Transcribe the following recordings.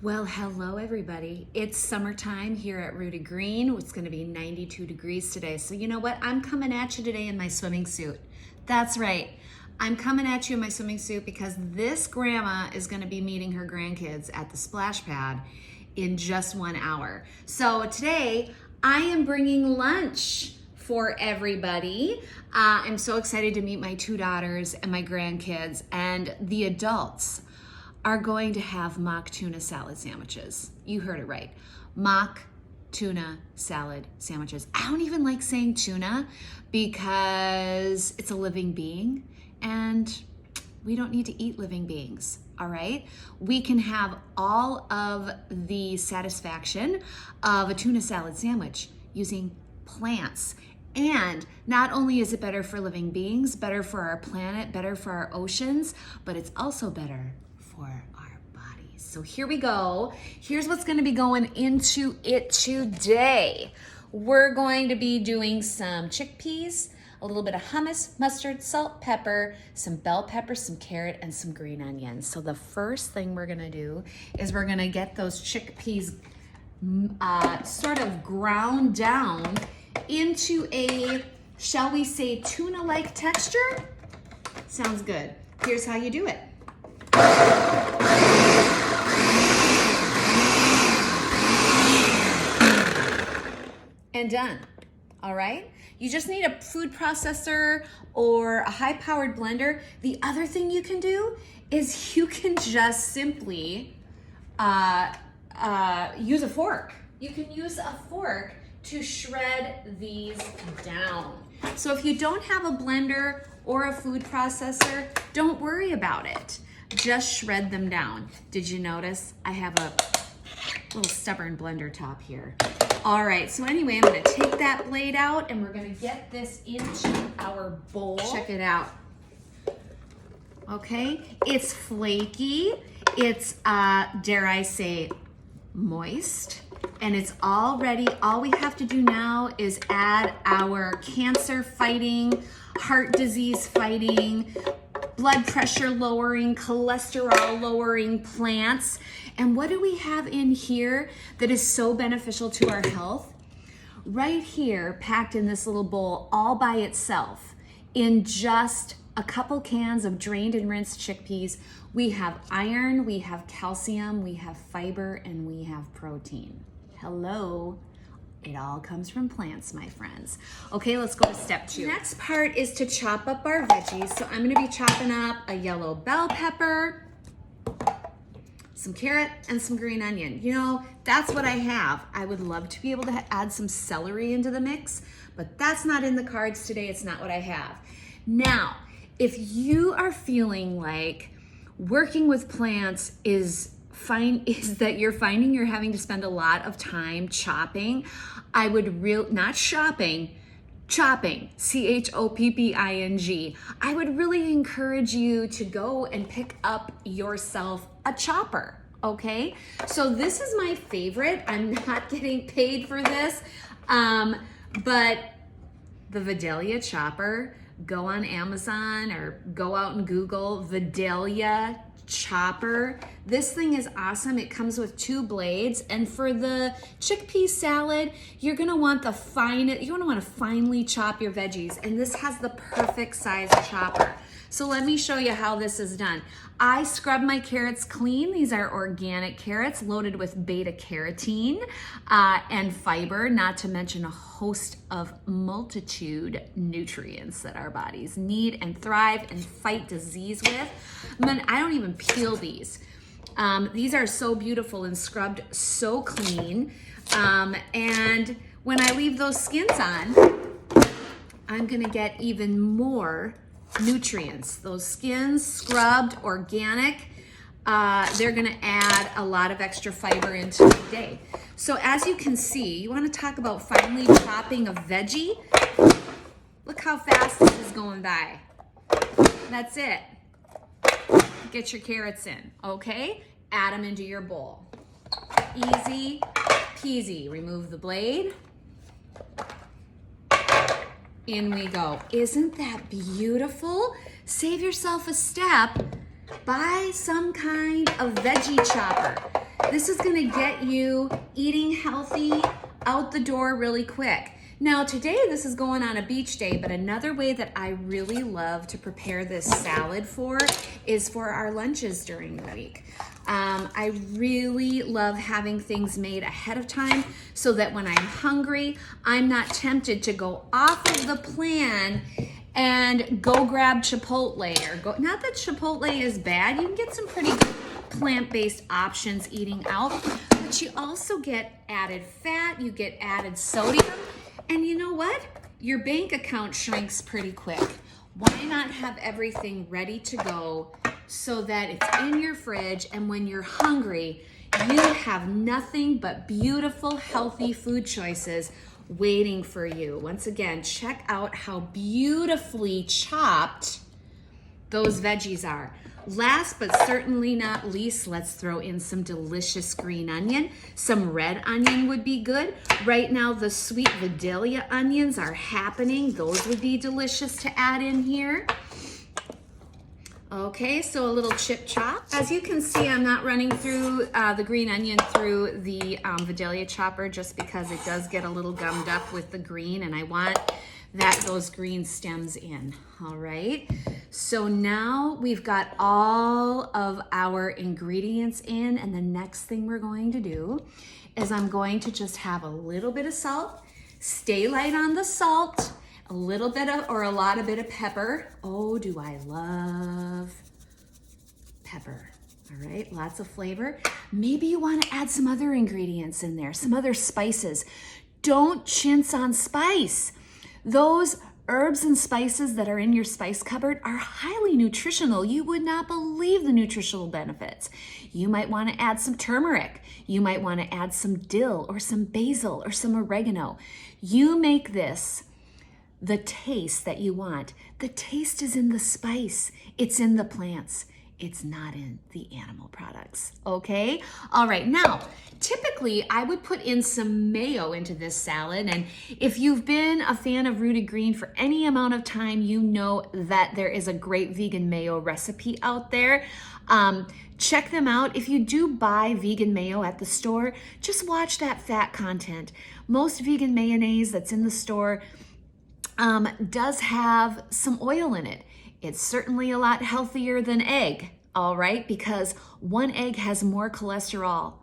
Well, hello everybody. It's summertime here at Rooted Green. It's going to be 92 degrees today. So you know what? I'm coming at you today in my swimming suit. That's right. I'm coming at you in my swimming suit because this grandma is going to be meeting her grandkids at the splash pad in just 1 hour. So today I am bringing lunch for everybody. I'm so excited to meet my 2 daughters and my grandkids, and the adults are going to have mock tuna salad sandwiches. You heard it right. Mock tuna salad sandwiches. I don't even like saying tuna because it's a living being and we don't need to eat living beings, all right? We can have all of the satisfaction of a tuna salad sandwich using plants. And not only is it better for living beings, better for our planet, better for our oceans, but it's also better for our bodies. So here we go. Here's what's going to be going into it today. We're going to be doing some chickpeas, a little bit of hummus, mustard, salt, pepper, some bell pepper, some carrot, and some green onions. So the first thing we're going to do is we're going to get those chickpeas sort of ground down into a, shall we say, tuna-like texture. Sounds good. Here's how you do it. And done. All right? You just need a food processor or a high-powered blender. The other thing you can do is you can just simply use a fork. You can use a fork to shred these down. So if you don't have a blender or a food processor, don't worry about it. Just shred them down. Did you notice I have a little stubborn blender top here? All right, so anyway, I'm gonna take that blade out and we're gonna get this into our bowl. Check it out. Okay, it's flaky, it's, dare I say, moist, and it's all ready. All we have to do now is add our cancer fighting, heart disease fighting, blood pressure lowering, cholesterol lowering plants. And what do we have in here that is so beneficial to our health? Right here, packed in this little bowl all by itself, in just a couple cans of drained and rinsed chickpeas, we have iron, we have calcium, we have fiber, and we have protein. Hello. It all comes from plants, my friends. Okay, let's go to step 2. The next part is to chop up our veggies. So I'm gonna be chopping up a yellow bell pepper, some carrot, and some green onion. You know, that's what I have. I would love to be able to add some celery into the mix, but that's not in the cards today. It's not what I have. Now, if you are feeling like working with plants is that you're finding you're having to spend a lot of time chopping, I would not shopping, chopping, chopping. I would really encourage you to go and pick up yourself a chopper, okay? So this is my favorite. I'm not getting paid for this, but the Vidalia chopper, go on Amazon or go out and Google Vidalia chopper. This thing is awesome. It comes with 2 blades, and for the chickpea salad, you're gonna want to finely chop your veggies, and this has the perfect size chopper. So let me show you how this is done. I scrub my carrots clean. These are organic carrots loaded with beta carotene and fiber, not to mention a host of multitude nutrients that our bodies need and thrive and fight disease with. I don't even peel these. These are so beautiful and scrubbed so clean. And when I leave those skins on, I'm gonna get even more nutrients. Those skins, scrubbed, organic, they're gonna add a lot of extra fiber into the day. So as you can see, you wanna talk about finely chopping a veggie? Look how fast this is going by. That's it. Get your carrots in, okay? Add them into your bowl. Easy peasy. Remove the blade. In we go. Isn't that beautiful? Save yourself a step. Buy some kind of veggie chopper. This is gonna get you eating healthy out the door really quick. Now today this is going on a beach day, but another way that I really love to prepare this salad is for our lunches during the week. I really love having things made ahead of time so that when I'm hungry, I'm not tempted to go off of the plan and go grab Chipotle not that Chipotle is bad, you can get some pretty good plant-based options eating out, but you also get added fat, you get added sodium, and you know what? Your bank account shrinks pretty quick. Why not have everything ready to go so that it's in your fridge, and when you're hungry, you have nothing but beautiful, healthy food choices waiting for you. Once again, check out how beautifully chopped those veggies are. Last but certainly not least, let's throw in some delicious green onion. Some red onion would be good. Right now, the sweet Vidalia onions are happening. Those would be delicious to add in here. Okay, so a little chip chop. As you can see, I'm not running through the green onion through the Vidalia chopper just because it does get a little gummed up with the green, and I want those green stems in. All right, so now we've got all of our ingredients in, and the next thing we're going to do is I'm going to just have a little bit of salt. Stay light on the salt. A little bit of, or a lot of bit of pepper. Oh, do I love pepper. All right, lots of flavor. Maybe you want to add some other ingredients in there, some other spices. Don't chintz on spice. Those herbs and spices that are in your spice cupboard are highly nutritional. You would not believe the nutritional benefits. You might want to add some turmeric. You might want to add some dill or some basil or some oregano. You make this the taste that you want. The taste is in the spice. It's in the plants. It's not in the animal products, okay? All right, now, typically I would put in some mayo into this salad, and if you've been a fan of Rooted Green for any amount of time, you know that there is a great vegan mayo recipe out there. Check them out. If you do buy vegan mayo at the store, just watch that fat content. Most vegan mayonnaise that's in the store does have some oil in it. It's certainly a lot healthier than egg, all right? Because one egg has more cholesterol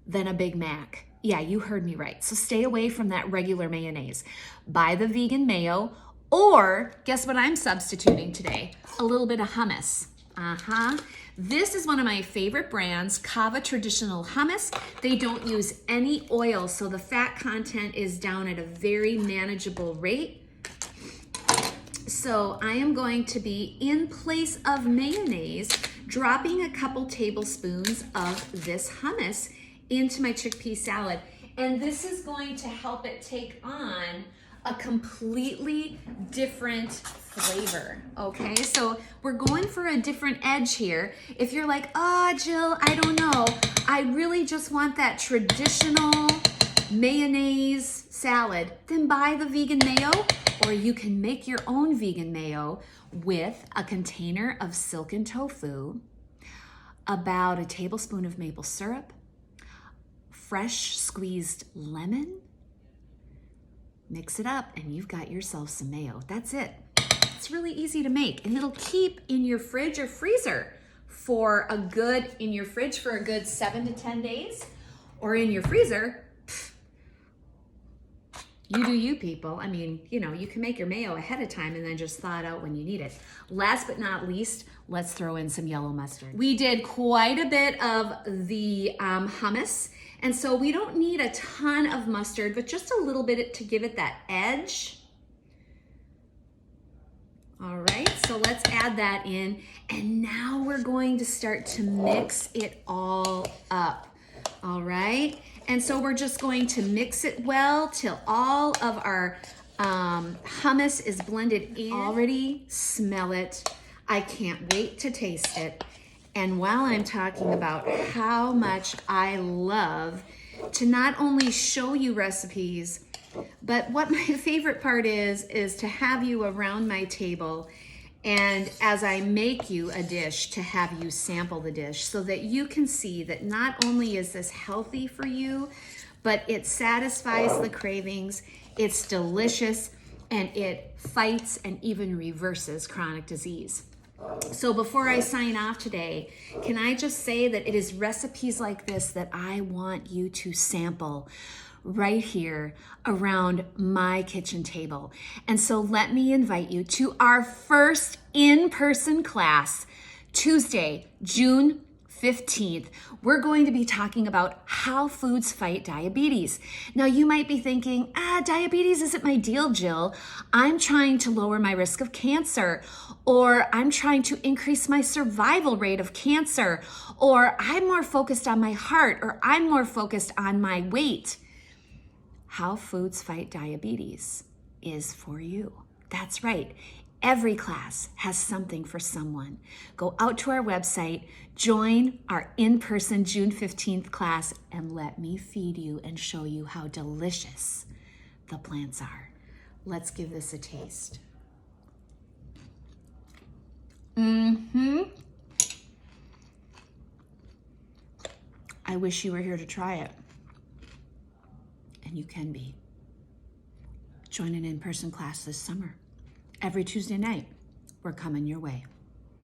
than a Big Mac. Yeah, you heard me right. So stay away from that regular mayonnaise. Buy the vegan mayo, or guess what I'm substituting today? A little bit of hummus. This is one of my favorite brands, Kava Traditional Hummus. They don't use any oil, so the fat content is down at a very manageable rate. So I am going to be, in place of mayonnaise, dropping a couple tablespoons of this hummus into my chickpea salad. And this is going to help it take on a completely different flavor, okay? So we're going for a different edge here. If you're like, oh, Jill, I don't know. I really just want that traditional mayonnaise salad, then buy the vegan mayo, or you can make your own vegan mayo with a container of silken tofu, about a tablespoon of maple syrup, fresh squeezed lemon. Mix it up and you've got yourself some mayo. That's it. It's really easy to make, and it'll keep in your fridge or freezer for a good 7 to 10 days, or in your freezer. You do you, people. I mean, you know, you can make your mayo ahead of time and then just thaw it out when you need it. Last but not least, let's throw in some yellow mustard. We did quite a bit of the hummus, and so we don't need a ton of mustard, but just a little bit to give it that edge. All right, so let's add that in, and now we're going to start to mix it all up. All right, and so we're just going to mix it well till all of our hummus is blended in. Already smell it. I can't wait to taste it. And while I'm talking about how much I love to not only show you recipes, but what my favorite part is to have you around my table And as I make you a dish to have you sample the dish so that you can see that not only is this healthy for you, but it satisfies the cravings, it's delicious, and it fights and even reverses chronic disease. So before I sign off today, can I just say that it is recipes like this that I want you to sample right here around my kitchen table. And so let me invite you to our first in-person class, Tuesday, June 15th. We're going to be talking about how foods fight diabetes. Now you might be thinking, diabetes isn't my deal, Jill. I'm trying to lower my risk of cancer, or I'm trying to increase my survival rate of cancer, or I'm more focused on my heart, or I'm more focused on my weight. How Foods Fight Diabetes is for you. That's right. Every class has something for someone. Go out to our website, join our in-person June 15th class, and let me feed you and show you how delicious the plants are. Let's give this a taste. I wish you were here to try it. And you can be. Join an in-person class this summer. Every Tuesday night, we're coming your way.